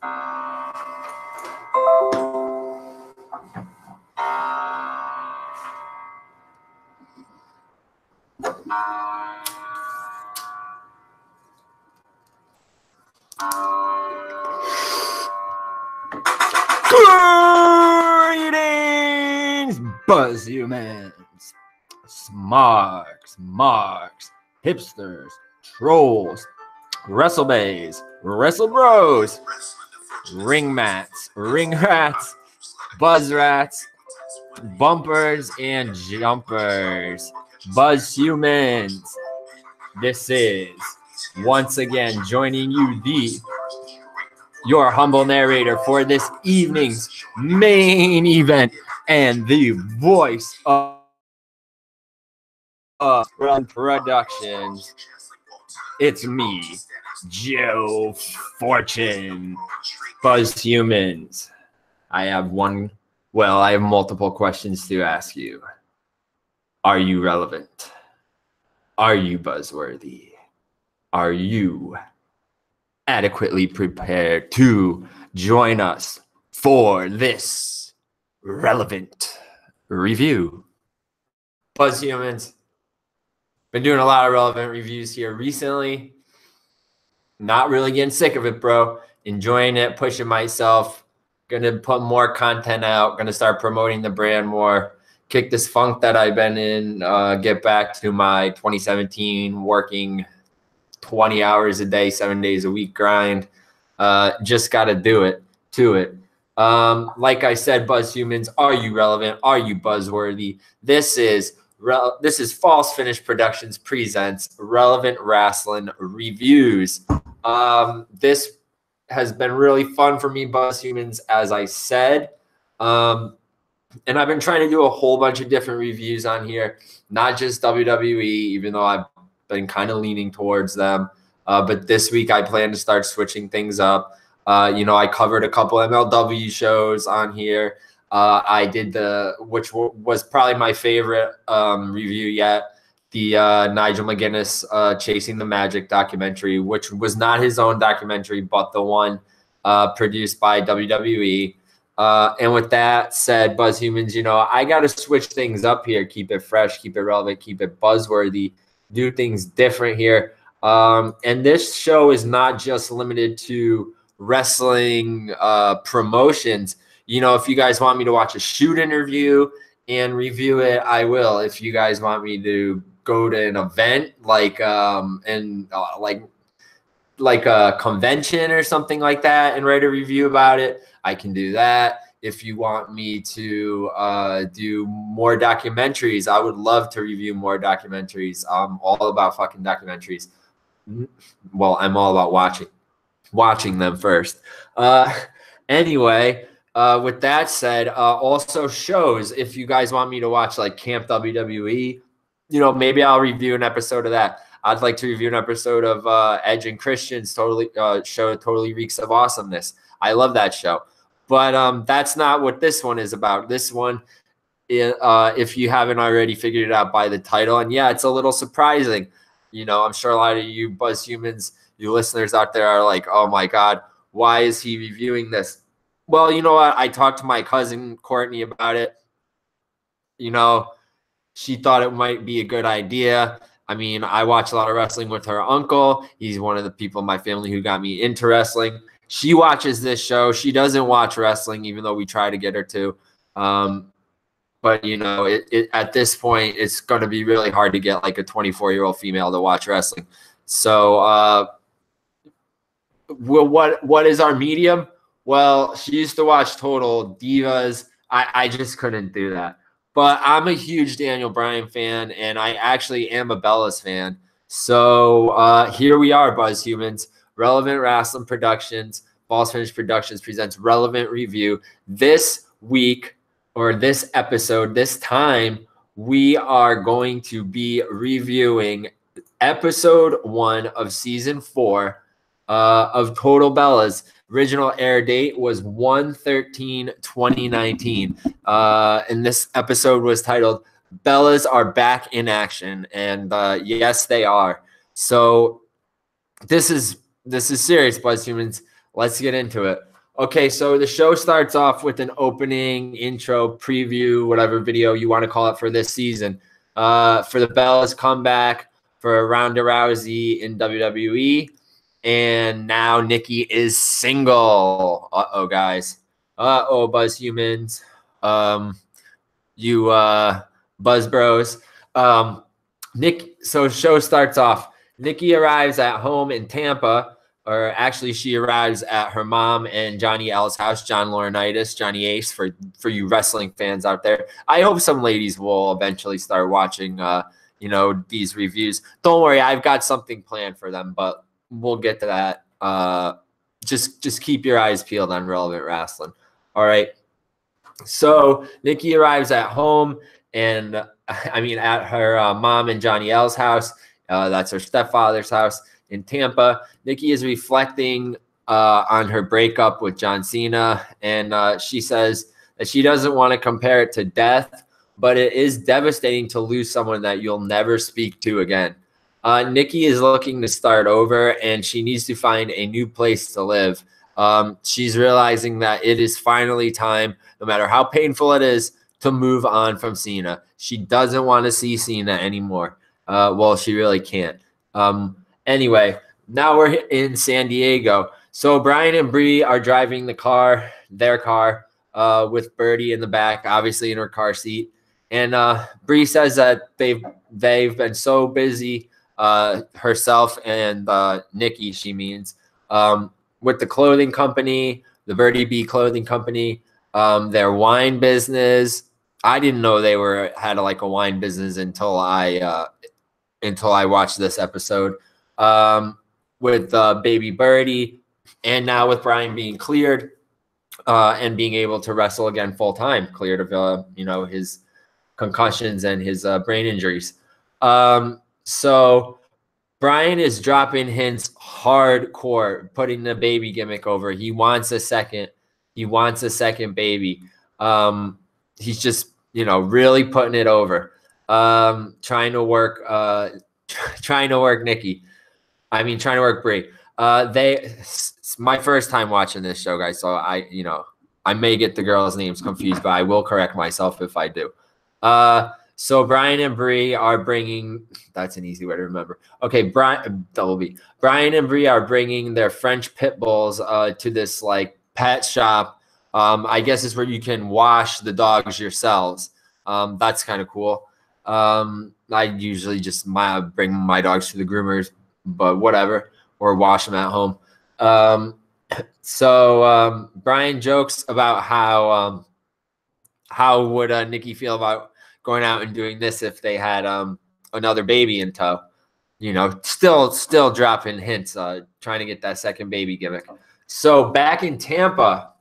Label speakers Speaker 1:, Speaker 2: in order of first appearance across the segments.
Speaker 1: Greetings, buzz humans, smarks, marks, hipsters, trolls, wrestlebays, wrestle bros, ring mats, ring rats, buzz rats, bumpers, and jumpers, buzz humans. This is once again joining you, your humble narrator for this evening's main event and the voice of Run Productions. It's me, Joe Fortune. Buzz humans, I have multiple questions to ask you. Are you relevant? Are you buzzworthy? Are you adequately prepared to join us for this relevant review? Buzz humans, been doing a lot of relevant reviews here recently. Not really getting sick of it, bro. Enjoying it, pushing myself. Gonna put more content out. Gonna start promoting the brand more. Kick this funk that I've been in. Get back to my 2017 working 20 hours a day, 7 days a week grind. Just got to do it to it. Like I said, buzz humans, are you relevant? Are you buzzworthy? This is False Finish Productions presents Relevant Rasslin Reviews. This has been really fun for me, buzz humans, as I said. And I've been trying to do a whole bunch of different reviews on here, not just WWE, even though I've been kind of leaning towards them. But this week I plan to start switching things up. I covered a couple MLW shows on here. I did which was probably my favorite review yet, the Nigel McGuinness Chasing the Magic documentary, which was not his own documentary, but the one produced by WWE. And with that said, buzz humans, I got to switch things up here, keep it fresh, keep it relevant, keep it buzzworthy, do things different here. And this show is not just limited to wrestling promotions. If you guys want me to watch a shoot interview and review it, I will. If you guys want me to go to an event like a convention or something like that and write a review about it, I can do that. If you want me to do more documentaries, I would love to review more documentaries. I'm all about fucking documentaries. Well, I'm all about watching them first. Anyway, with that said, also shows, if you guys want me to watch like Camp WWE, maybe I'll review an episode of that. I'd like to review an episode of Edge and Christian's show Totally Reeks of Awesomeness. I love that show. But that's not what this one is about. This one, if you haven't already figured it out by the title, and yeah, it's a little surprising. I'm sure a lot of you buzz humans, you listeners out there are like, oh my God, why is he reviewing this? Well, you know what? I talked to my cousin Courtney about it. She thought it might be a good idea. I mean, I watch a lot of wrestling with her uncle. He's one of the people in my family who got me into wrestling. She watches this show. She doesn't watch wrestling, even though we try to get her to. But, at this point, it's going to be really hard to get like a 24-year-old female to watch wrestling. So what is our medium? Well, she used to watch Total Divas. I just couldn't do that. But I'm a huge Daniel Bryan fan, and I actually am a Bellas fan. So here we are, buzz humans. Relevant Rasslin Productions, False Finish Productions presents Relevant Review. This week, or this episode, this time, we are going to be reviewing episode 1 of season 4 of Total Bellas. Original air date was 1/13/2019. And this episode was titled Bellas Are Back in Action. And yes, they are. So this is serious, buzz humans. let's get into it. Okay, so the show starts off with an opening intro preview, whatever video you want to call it for this season. For the Bellas comeback for Ronda Rousey in WWE. And now Nikki is single. Uh-oh, guys. Uh-oh, Buzz humans. You Buzz bros. So show starts off. Nikki arrives at home in Tampa, or actually she arrives at her mom and Johnny L's house, John Laurinaitis, Johnny Ace, for you wrestling fans out there. I hope some ladies will eventually start watching these reviews. Don't worry, I've got something planned for them, but we'll get to that. Just keep your eyes peeled on Relevant Rasslin. All right. So Nikki arrives at home, and at her mom and Johnny L's house. That's her stepfather's house in Tampa. Nikki is reflecting on her breakup with John Cena, and she says that she doesn't want to compare it to death, but it is devastating to lose someone that you'll never speak to again. Nikki is looking to start over, and she needs to find a new place to live. She's realizing that it is finally time, no matter how painful it is, to move on from Cena. She doesn't want to see Cena anymore. Well, she really can't. Anyway, now we're in San Diego. So Bryan and Brie are driving their car, with Birdie in the back, obviously in her car seat. And Brie says that they've been so busy, herself and Nikki, she means, with the clothing company, the Birdie B clothing company, their wine business. I didn't know they had like a wine business until I watched this episode. With baby Birdie, and now with Bryan being cleared and being able to wrestle again full time, cleared of his concussions and his brain injuries. So Bryan is dropping hints hardcore, putting the baby gimmick over. He wants a second baby. He's just, really putting it over. Trying to work Nikki. Trying to work Brie. It's my first time watching this show, guys, so I may get the girls' names confused, but I will correct myself if I do. So Bryan and Brie are bringing, that's an easy way to remember. Okay, Bryan and Brie are bringing their French pit bulls to this like pet shop. I guess it's where you can wash the dogs yourselves. That's kind of cool. I usually just bring my dogs to the groomers, but whatever, or wash them at home. So Bryan jokes about how would Nikki feel about going out and doing this if they had another baby in tow. Still dropping hints, trying to get that second baby gimmick. So back in Tampa,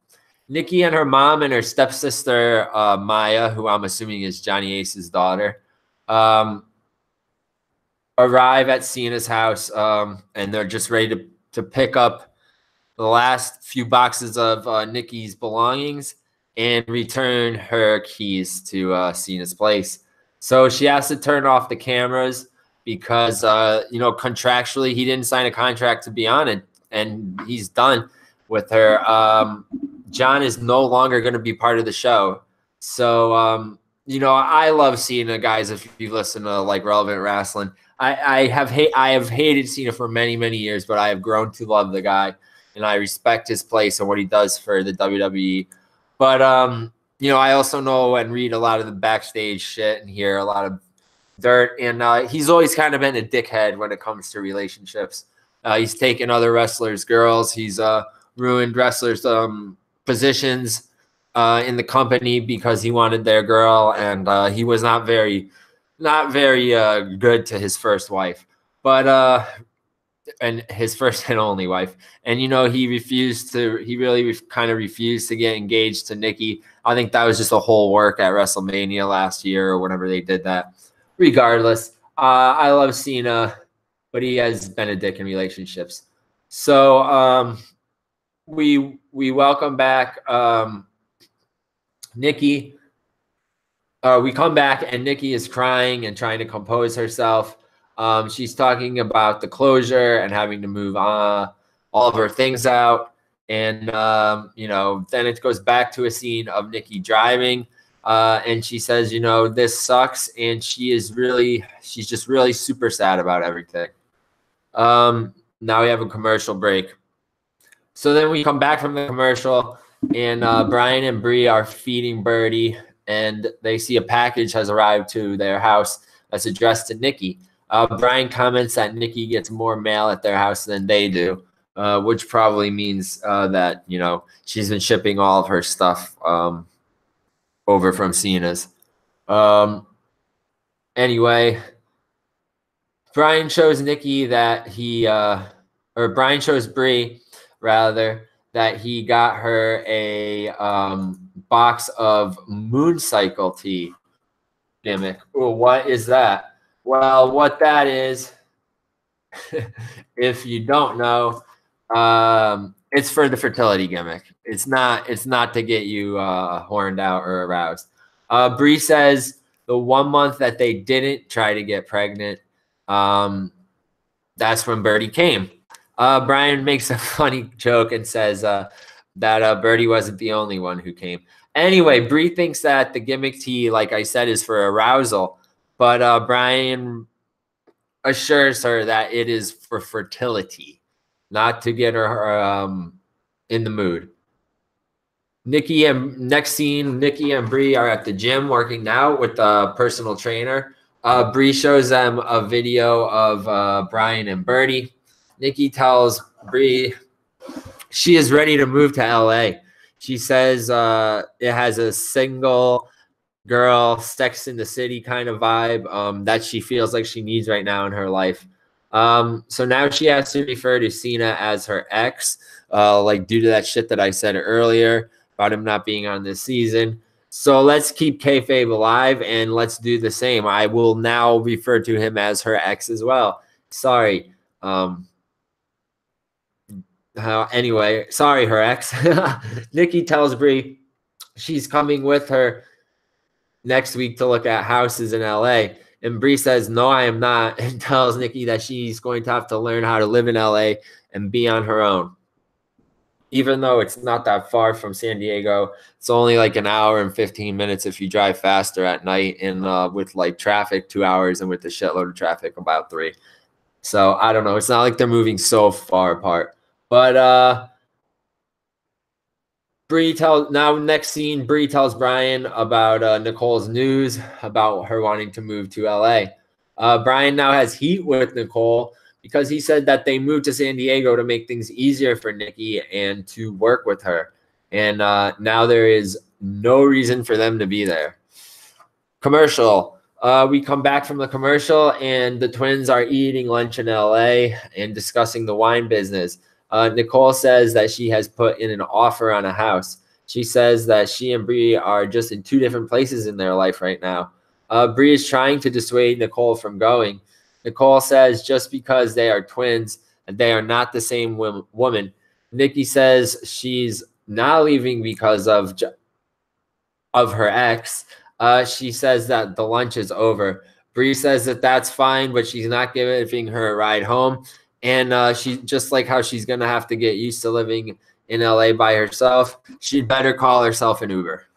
Speaker 1: Nikki and her mom and her stepsister Maya, who I'm assuming is Johnny Ace's daughter, arrive at Cena's house, and they're just ready to pick up the last few boxes of Nikki's belongings and return her keys to Cena's place. So she has to turn off the cameras because, contractually he didn't sign a contract to be on it, and he's done with her. John is no longer going to be part of the show. So, I love Cena, guys. If you listen to like Relevant Rasslin, I have hated Cena for many, many years, but I have grown to love the guy, and I respect his place and what he does for the WWE. But I also know and read a lot of the backstage shit and hear a lot of dirt, and he's always kind of been a dickhead when it comes to relationships. He's taken other wrestlers' girls. He's ruined wrestlers' positions in the company because he wanted their girl, and he was not very good to his first wife, and his first and only wife. And he really kind of refused to get engaged to Nikki. I think that was just a whole work at WrestleMania last year or whenever they did that. Regardless, I love Cena, but he has been a dick in relationships. So we welcome back Nikki. We come back and Nikki is crying and trying to compose herself. She's talking about the closure and having to move all of her things out. And, you know, then it goes back to a scene of Nikki driving. And she says, you know, this sucks. And she's just really super sad about everything. Now we have a commercial break. So then we come back from the commercial, and Bryan and Brie are feeding Birdie, and they see a package has arrived to their house that's addressed to Nikki. Bryan comments that Nikki gets more mail at their house than they do, which probably means that, you know, she's been shipping all of her stuff over from Cena's. Anyway, Bryan shows Nikki that or Bryan shows Brie, rather, that he got her a box of moon cycle tea. Gimmick. Ooh, what is that? Well, what that is, if you don't know, it's for the fertility gimmick. It's not to get you horned out or aroused. Brie says the 1 month that they didn't try to get pregnant, that's when Birdie came. Bryan makes a funny joke and says that Birdie wasn't the only one who came. Anyway, Brie thinks that the gimmick tea, like I said, is for arousal, but Bryan assures her that it is for fertility, not to get her in the mood. Next scene, Nikki and Brie are at the gym working out with a personal trainer. Brie shows them a video of Bryan and Birdie. Nikki tells Brie she is ready to move to LA. She says it has a single girl, Sex in the City kind of vibe that she feels like she needs right now in her life. So now she has to refer to Cena as her ex, like due to that shit that I said earlier about him not being on this season. So let's keep kayfabe alive and let's do the same. I will now refer to him as her ex as well. Sorry. Anyway, sorry, her ex. Nikki tells Brie she's coming with her next week to look at houses in LA. And Brie says, no, I am not, and tells Nikki that she's going to have to learn how to live in LA and be on her own. Even though it's not that far from San Diego, it's only like an hour and 15 minutes if you drive faster at night, and with like traffic, 2 hours, and with the shitload of traffic, about 3. So I don't know. It's not like they're moving so far apart. But next scene, Brie tells Bryan about Nicole's news about her wanting to move to LA. Bryan now has heat with Nicole because he said that they moved to San Diego to make things easier for Nikki and to work with her. And now there is no reason for them to be there. Commercial. We come back from the commercial and the twins are eating lunch in LA and discussing the wine business. Nicole says that she has put in an offer on a house. She says that she and Brie are just in 2 different places in their life right now. Brie is trying to dissuade Nicole from going. Nicole says just because they are twins, they are not the same woman. Nikki says she's not leaving because of her ex. She says that the lunch is over. Brie says that that's fine, but she's not giving her a ride home. And she just like how she's going to have to get used to living in LA by herself, she'd better call herself an Uber.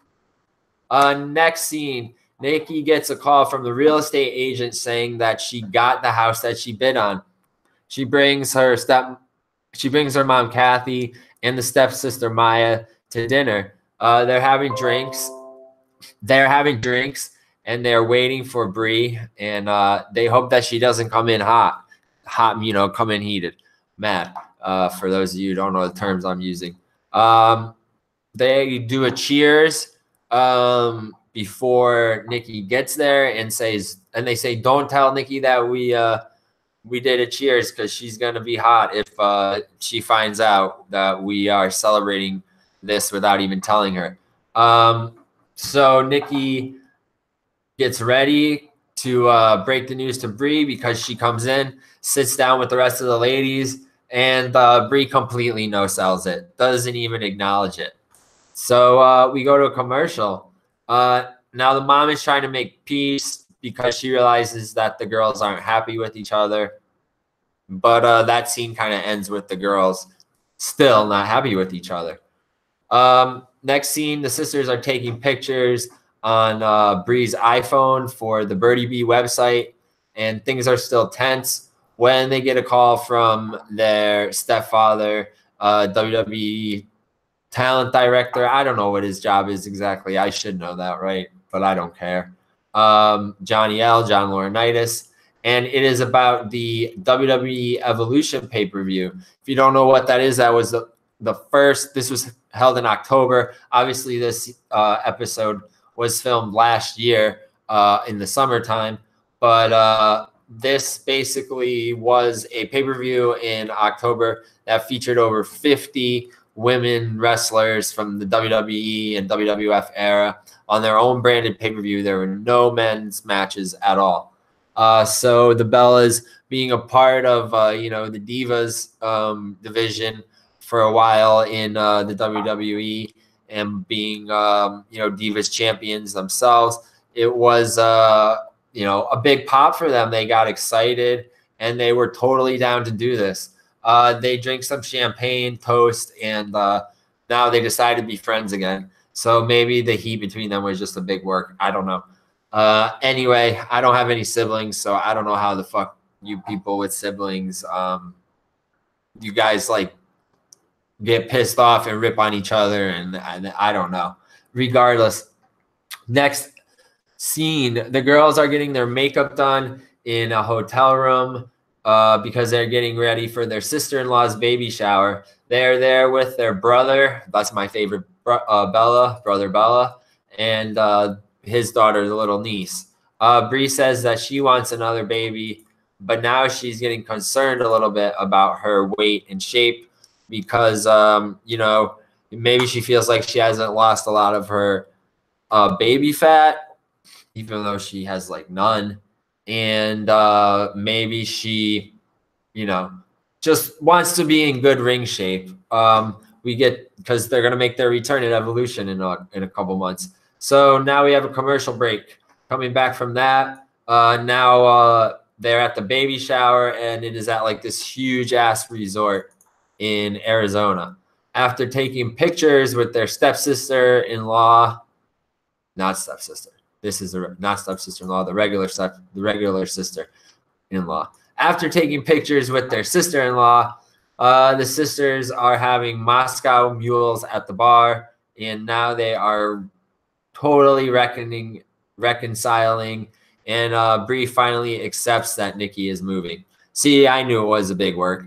Speaker 1: Next scene, Nikki gets a call from the real estate agent saying that she got the house that she bid on. She brings her mom, Kathy, and the stepsister, Maya, to dinner. They're having drinks. And they're waiting for Brie, and they hope that she doesn't come in hot, you know, come in heated, mad. For those of you who don't know the terms I'm using. They do a cheers before Nikki gets there and they say, don't tell Nikki that we did a cheers because she's going to be hot if she finds out that we are celebrating this without even telling her. So Nikki gets ready to break the news to Brie because she comes in, sits down with the rest of the ladies, and Brie completely no-sells it, doesn't even acknowledge it. So we go to a commercial. Now the mom is trying to make peace because she realizes that the girls aren't happy with each other. But that scene kind of ends with the girls still not happy with each other. Next scene, the sisters are taking pictures on Brie's iPhone for the Birdie Bee website, and things are still tense when they get a call from their stepfather, WWE talent director. I don't know what his job is exactly. I should know that, right? But I don't care. John Laurinaitis. And it is about the WWE Evolution pay-per-view. If you don't know what that is, that was the first. This was held in October. Obviously, this episode was filmed last year in the summertime. But this basically was a pay-per-view in October that featured over 50 women wrestlers from the WWE and WWF era on their own branded pay-per-view. There were no men's matches at all. So the Bellas being a part of, the Divas division for a while in the WWE and being, Divas champions themselves, it was, a big pop for them. They got excited and they were totally down to do this. They drink some champagne, toast, and now they decide to be friends again. So maybe the heat between them was just a big work. I don't know. Anyway, I don't have any siblings, so I don't know how the fuck you people with siblings, you guys like get pissed off and rip on each other, and I don't know. Regardless, next scene, the girls are getting their makeup done in a hotel room because they're getting ready for their sister-in-law's baby shower. They're there with their brother. That's my favorite, brother Bella, and his daughter, the little niece. Brie says that she wants another baby, but now she's getting concerned a little bit about her weight and shape because, maybe she feels like she hasn't lost a lot of her baby fat, even though she has like none. And maybe she, just wants to be in good ring shape. Because they're going to make their return at Evolution in a couple months. So now we have a commercial break. Coming back from that, now they're at the baby shower, and it is at like this huge ass resort in Arizona. After taking pictures with their stepsister-in-law, not stepsister. This is not stepsister-in-law, the regular sister-in-law. After taking pictures with their sister-in-law, the sisters are having Moscow mules at the bar, and now they are totally reconciling, and Brie finally accepts that Nikki is moving. See, I knew it was a big work.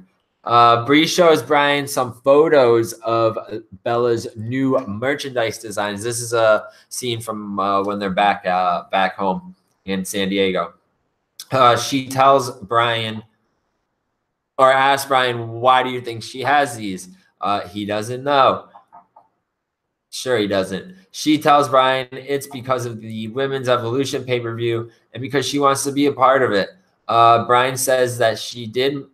Speaker 1: Brie shows Bryan some photos of Bella's new merchandise designs. This is a scene from when they're back home in San Diego. She tells Bryan, or asks Bryan, why do you think she has these? He doesn't know. Sure, he doesn't. She tells Bryan it's because of the Women's Evolution pay-per-view and because she wants to be a part of it. Bryan says that she did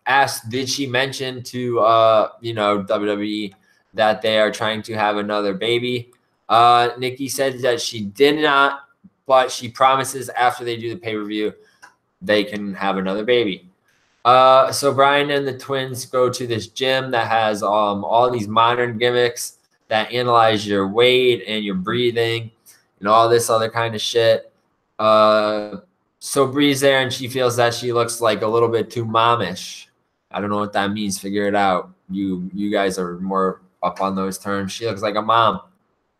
Speaker 1: ask, did she mention to, WWE that they are trying to have another baby? Nikki said that she did not, but she promises after they do the pay-per-view, they can have another baby. So Bryan and the twins go to this gym that has all these modern gimmicks that analyze your weight and your breathing and all this other kind of shit. So Brie's there, and she feels that she looks like a little bit too momish. I don't know what that means. Figure it out. You guys are more up on those terms. She looks like a mom.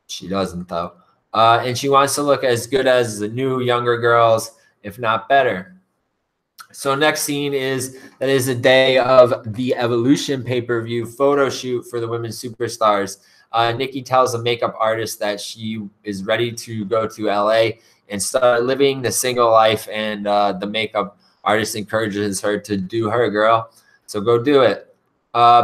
Speaker 1: She doesn't, though. And she wants to look as good as the new younger girls, if not better. So next scene is the day of the Evolution pay-per-view photo shoot for the women's superstars. Nikki tells a makeup artist that she is ready to go to LA and start living the single life, and the makeup artist encourages her to do her, girl. So go do it.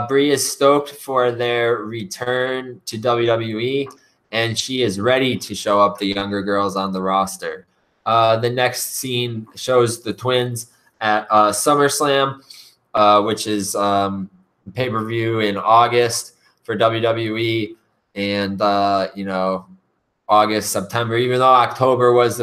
Speaker 1: Brie is stoked for their return to WWE, and she is ready to show up the younger girls on the roster. The next scene shows the twins at SummerSlam, which is pay-per-view in August for WWE, and August, September, even though October was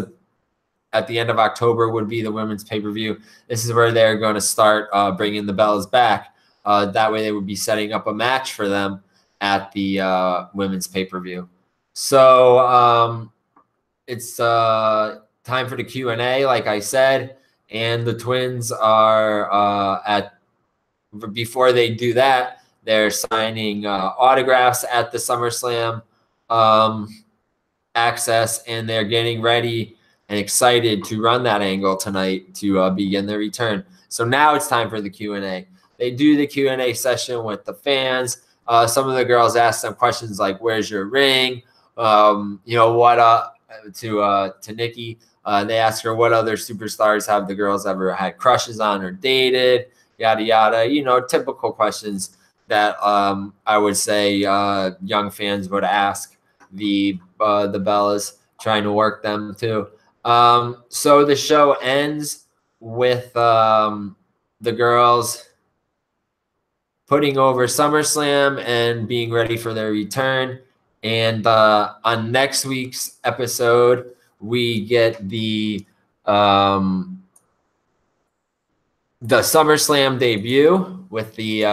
Speaker 1: at the end of October would be the women's pay-per-view. This is where they're going to start bringing the Bellas back. That way they would be setting up a match for them at the women's pay-per-view. So it's time for the Q&A, like I said, and the twins are before they do that, they're signing autographs at the SummerSlam access, and they're getting ready and excited to run that angle tonight to begin their return. So now it's time for the Q&A. They do the Q&A session with the fans. Some of the girls ask them questions like, "Where's your ring?" What to Nikki. They ask her what other superstars have the girls ever had crushes on or dated, yada yada. Typical questions that I would say young fans would ask the Bellas, trying to work them too. So the show ends with the girls putting over SummerSlam and being ready for their return. And on next week's episode, we get the SummerSlam debut with the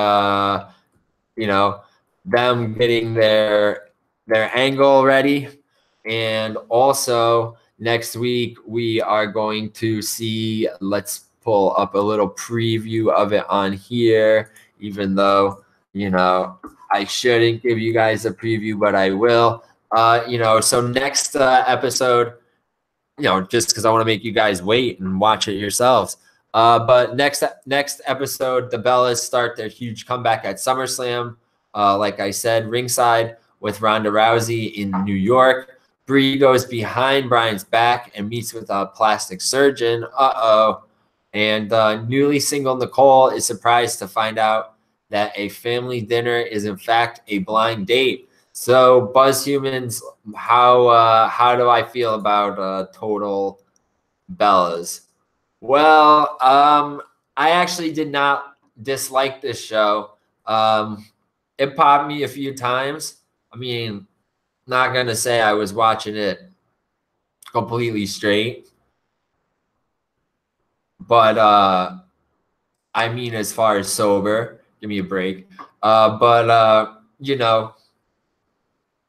Speaker 1: them getting their angle ready. And also next week we are going to see, let's pull up a little preview of it on here, even though I shouldn't give you guys a preview, but I will. So next episode, just because I want to make you guys wait and watch it yourselves. But next episode, the Bellas start their huge comeback at SummerSlam. Like I said, ringside with Ronda Rousey in New York. Brie goes behind Bryan's back and meets with a plastic surgeon. And newly single Nicole is surprised to find out that a family dinner is in fact a blind date. So, Buzz Humans, how do I feel about Total Bellas? Well, I actually did not dislike this show. It popped me a few times. I mean, not gonna say I was watching it completely straight, but I mean, as far as sober, give me a break.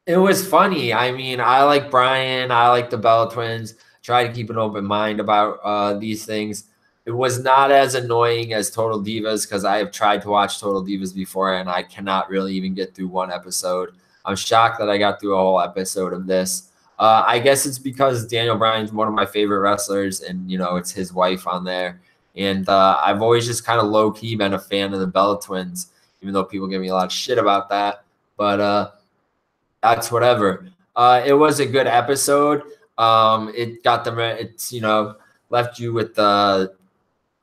Speaker 1: It was funny. I mean, I like Bryan. I like the Bella Twins. Try to keep an open mind about these things. It was not as annoying as Total Divas, because I have tried to watch Total Divas before and I cannot really even get through one episode. I'm shocked that I got through a whole episode of this. I guess it's because Daniel Bryan's one of my favorite wrestlers, and it's his wife on there. And I've always just kind of low-key been a fan of the Bella Twins, even though people give me a lot of shit about that. But that's whatever. It was a good episode. It got them. It's left you with a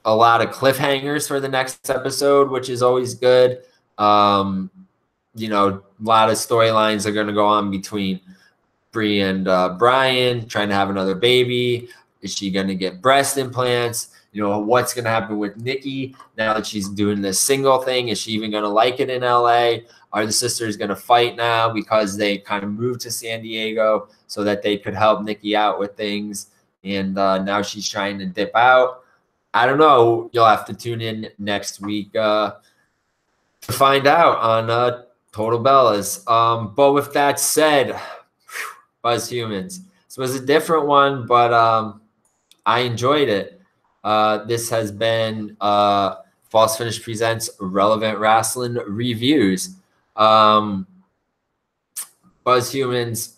Speaker 1: lot of cliffhangers for the next episode, which is always good. A lot of storylines are going to go on between Brie and Bryan, trying to have another baby. Is she going to get breast implants? What's going to happen with Nikki now that she's doing this single thing? Is she even going to like it in LA? Are the sisters going to fight now because they kind of moved to San Diego so that they could help Nikki out with things? And now she's trying to dip out. I don't know. You'll have to tune in next week to find out on Total Bellas. But with that said, Buzz Humans, this was a different one, but I enjoyed it. This has been False Finish Presents Relevant Rasslin Reviews. Buzz Humans,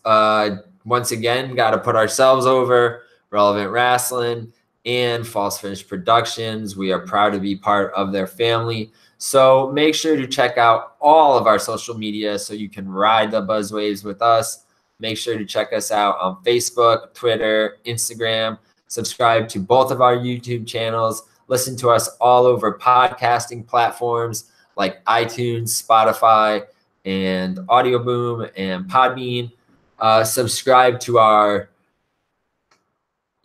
Speaker 1: once again, got to put ourselves over. Relevant Rasslin and False Finish Productions. We are proud to be part of their family. So make sure to check out all of our social media so you can ride the buzz waves with us. Make sure to check us out on Facebook, Twitter, Instagram. Subscribe to both of our YouTube channels. Listen to us all over podcasting platforms like iTunes, Spotify, and Audio Boom and Podbean. Subscribe to our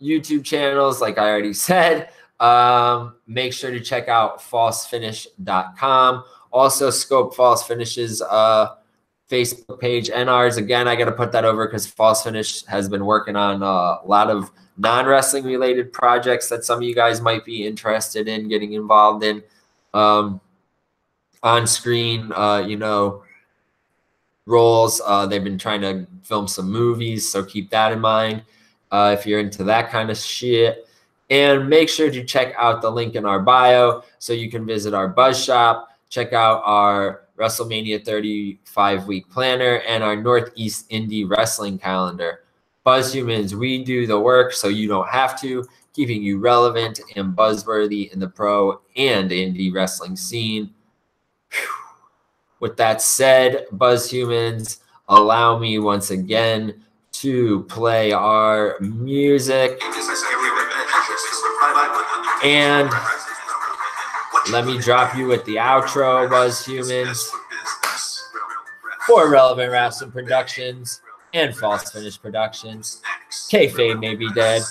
Speaker 1: YouTube channels, like I already said. Make sure to check out falsefinish.com. Also, Scope False Finishes Facebook page and ours. Again, I got to put that over because False Finish has been working on a lot of non-wrestling related projects that some of you guys might be interested in getting involved in. on-screen, roles. They've been trying to film some movies, so keep that in mind if you're into that kind of shit. And make sure to check out the link in our bio so you can visit our Buzz Shop, check out our WrestleMania 35 week planner, and our Northeast Indie Wrestling calendar. Buzz Humans, we do the work so you don't have to, keeping you relevant and buzzworthy in the pro and indie wrestling scene. Whew. With that said, Buzz Humans, allow me once again to play our music. And let me drop you with the outro, Buzz Humans. For Relevant Wrestling Productions and False Finish Productions, kayfabe may be dead,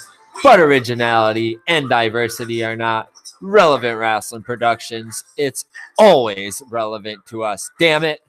Speaker 1: but originality and diversity are not. Relevant Wrestling Productions, it's always relevant to us. Damn it.